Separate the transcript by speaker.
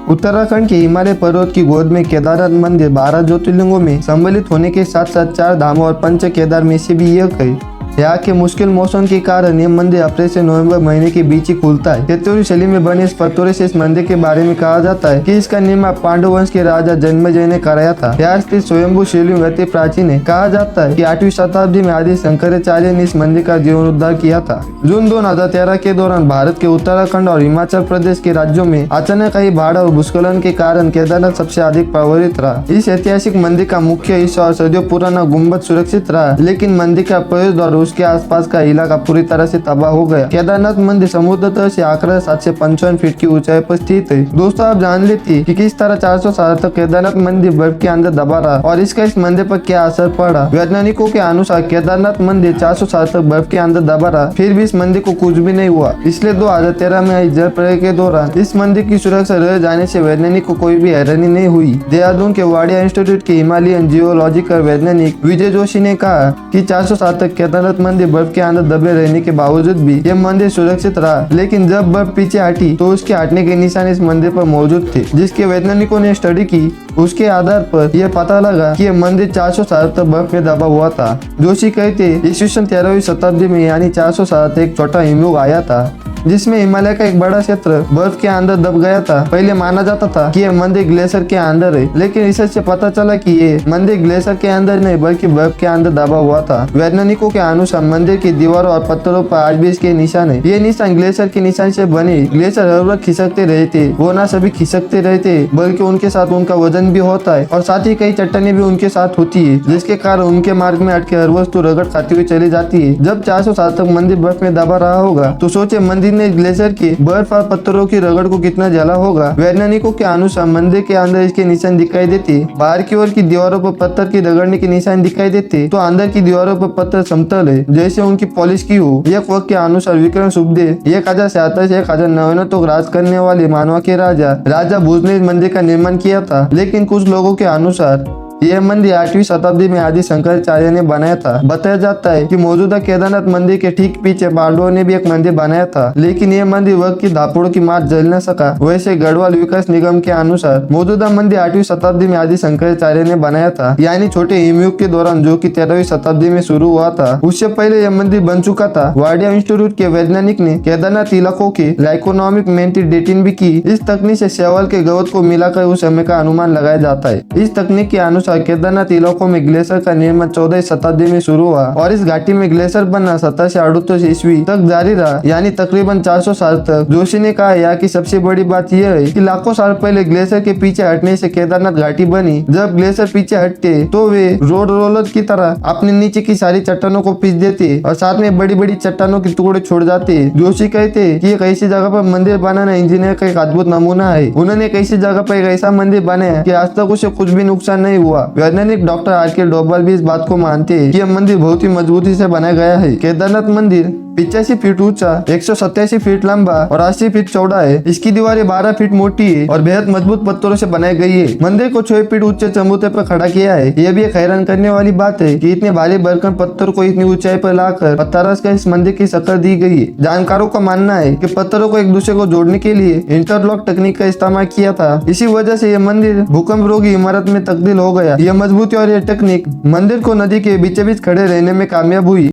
Speaker 1: उत्तराखंड के हिमालय पर्वत की गोद में केदारनाथ मंदिर 12 ज्योतिर्लिंगों में सम्मिलित होने के साथ साथ 4 धामों और पंच केदार में से भी एक है। यहाँ के मुश्किल मौसम के कारण यह मंदिर अप्रैल से नवंबर महीने के बीच ही खुलता है। केतुरी शैली में बने इस पत्थर से इस मंदिर के बारे में कहा जाता है कि इसका निर्माण पांडव वंश के राजा जन्मेजय ने कराया था। यहाँ स्थित स्वयंभू शिवलिंग अति प्राचीन है। कहा जाता है कि 8वीं शताब्दी में आदि शंकराचार्य ने इस मंदिर का जीर्णोद्धार किया था। जून 2013 के दौरान भारत के उत्तराखंड और हिमाचल प्रदेश के राज्यों में अचानक आई बाढ़ और भूस्खलन के कारण केदारनाथ सबसे अधिक प्रभावित रहा। इस ऐतिहासिक मंदिर का मुख्य हिस्सा और सदियों पुराना गुम्बद सुरक्षित रहा, लेकिन मंदिर का प्रवेश द्वार उसके आसपास का इलाका पूरी तरह से तबाह हो गया। केदारनाथ मंदिर समुद्र तल से आकर 755 फीट की ऊंचाई पर स्थित है। दोस्तों, आप जान लेते कि किस तरह 400 साल तक केदारनाथ मंदिर बर्फ के अंदर दबा रहा और इसका इस मंदिर पर क्या असर पड़ा। वैज्ञानिकों के अनुसार केदारनाथ मंदिर 400 साल तक बर्फ के अंदर दबा रहा, फिर भी इस मंदिर को कुछ भी नहीं हुआ। इसलिए 2013 में आई जल प्रलय के दौरान इस मंदिर की सुरक्षा रह जाने से वैज्ञानिक को कोई भी हैरानी नहीं हुई। देहरादून के वाडिया इंस्टीट्यूट के हिमालयन जियोलॉजिकल वैज्ञानिक विजय जोशी ने कहा कि 400 साल तक केदारनाथ मंदिर बर्फ के अंदर दबे रहने के बावजूद भी यह मंदिर सुरक्षित रहा, लेकिन जब बर्फ पीछे हटी तो उसके हटने के निशान इस मंदिर पर मौजूद थे। जिसके वैज्ञानिकों ने स्टडी की, उसके आधार पर यह पता लगा कि यह मंदिर 400 साल तक बर्फ में दबा हुआ था। जोशी कहते ईस्वीसन 13वीं शताब्दी में यानी 400 साल तक एक छोटा हिमयुग आया था जिसमें हिमालय का एक बड़ा क्षेत्र बर्फ के अंदर दब गया था। पहले माना जाता था कि यह मंदिर ग्लेशियर के अंदर है, लेकिन रिसर्च से पता चला कि ये मंदिर ग्लेशियर के अंदर नहीं बल्कि बर्फ के अंदर दबा हुआ था। वैज्ञानिकों के अनुसार मंदिर की दीवारों और पत्थरों पर आज भी इसके निशान है। ये निशान ग्लेशियर के निशान से बने। ग्लेशियर हर वक्त खिसकते रहते, वो न सभी खिसकते रहते बल्कि उनके साथ उनका वजन भी होता है और साथ ही कई चट्टानें भी उनके साथ होती है, जिसके कारण उनके मार्ग में अटके हर वस्तु रगड़ खाती हुई चली जाती है। जब 400 साल तक मंदिर बर्फ में दबा रहा होगा तो सोचे मंदिर ने ग्लेशियर के बर्फ और पत्थरों की रगड़ को कितना जला होगा। वैज्ञानिकों के अनुसार मंदिर के अंदर इसके निशान दिखाई देते। बाहर की ओर की दीवारों पर पत्थर की रगड़ने के निशान दिखाई देते तो अंदर की दीवारों पर पत्थर समतल है, जैसे उनकी पॉलिश की हो। एक वक्त के अनुसार विक्रम सुखदेव 1076 से 1099 तक राज करने वाले मानवा के राजा भुज ने इस मंदिर का निर्माण किया था, लेकिन कुछ लोगों के अनुसार यह मंदिर 8वीं शताब्दी में आदि शंकराचार्य ने बनाया था। बताया जाता है कि मौजूदा केदारनाथ मंदिर के ठीक पीछे पांडवों ने भी एक मंदिर बनाया था, लेकिन यह मंदिर वक्त की धापड़ों की मार झेल न सका। वैसे गढ़वाल विकास निगम के अनुसार मौजूदा मंदिर 8वीं शताब्दी में आदि शंकराचार्य ने बनाया था, यानी छोटे हिमयुग के दौरान, जो कि 13वीं शताब्दी में शुरू हुआ था। उससे पहले यह मंदिर बन चुका था। वाडिया इंस्टीट्यूट के वैज्ञानिक ने केदारनाथ इलाकों के लाइकोनॉमिक मेंटेन डेटिंग भी की। इस तकनीक से शैवाल के गवत को मिलाकर उस समय का अनुमान लगाया जाता है। इस तकनीक के अनुसार केदारनाथ इलाकों में ग्लेशियर का निर्माण 14वीं शताब्दी में शुरू हुआ और इस घाटी में ग्लेशियर बनना 17 से 38 ईस्वी तक जारी रहा, यानी तकरीबन 400 साल तक। जोशी ने कहा यहाँ की सबसे बड़ी बात यह है कि लाखों साल पहले ग्लेशियर के पीछे हटने से केदारनाथ घाटी बनी। जब ग्लेशियर पीछे हटते तो वे रोड रोलर की तरह अपने नीचे की सारी चट्टानों को पीस देते और साथ में बड़ी बड़ी चट्टानों के टुकड़े छोड़ जाते। जोशी कहते कि एक ऐसी जगह पर मंदिर बनाना इंजीनियर का एक अद्भुत नमूना है। उन्होंने एक ऐसी जगह पर एक ऐसा मंदिर बनाया कि आज तक उसे कुछ भी नुकसान नहीं हुआ। वैज्ञानिक डॉक्टर आर.के. डोभाल भी इस बात को मानते हैं कि यह मंदिर बहुत ही मजबूती से बनाया गया है। केदारनाथ मंदिर 85 फीट ऊंचा, 187 फीट लंबा और 80 फीट चौड़ा है। इसकी दीवारें 12 फीट मोटी है और बेहद मजबूत पत्थरों से बनाई गई है। मंदिर को 6 फीट ऊंचे चबूतरे पर खड़ा किया है। यह भी एक हैरान करने वाली बात है कि इतने भारी भरकम पत्थर को इतनी ऊंचाई पर लाकर पत्थरस का इस मंदिर की शक्ल दी गई है। जानकारों का मानना है कि पत्थरों को एक दूसरे को जोड़ने के लिए इंटरलॉक तकनीक का इस्तेमाल किया था। इसी वजह से यह मंदिर भूकंप रोधी इमारत में तब्दील हो गया। यह मजबूती और यह तकनीक मंदिर को नदी के बीचों बीच खड़े रहने में कामयाब हुई।